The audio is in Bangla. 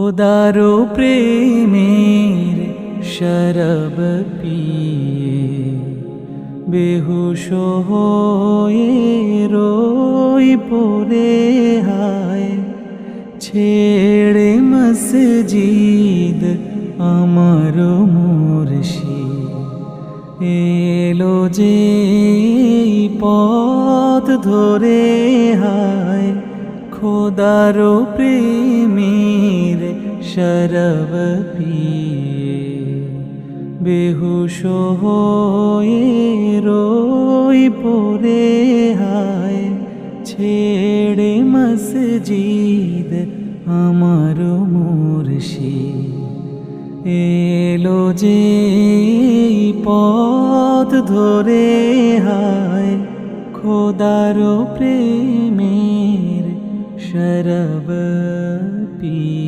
খোদারো প্রেমের শরব পিয়ে বেহুশ হয়ে রোই পড়ে হায় ছেড়ে মসজিদ আমার মুর্শিদ এলো যে পথ ধরে হায় খোদারো প্রেমের শরব পিয়ে বেহুশ হয়ে রোই পড়ে হায় ছেড়ে মসজিদ আমার মুর্শিদ এলো যে পথ ধরে হায় খোদারো প্রেমের শরব পিয়ে।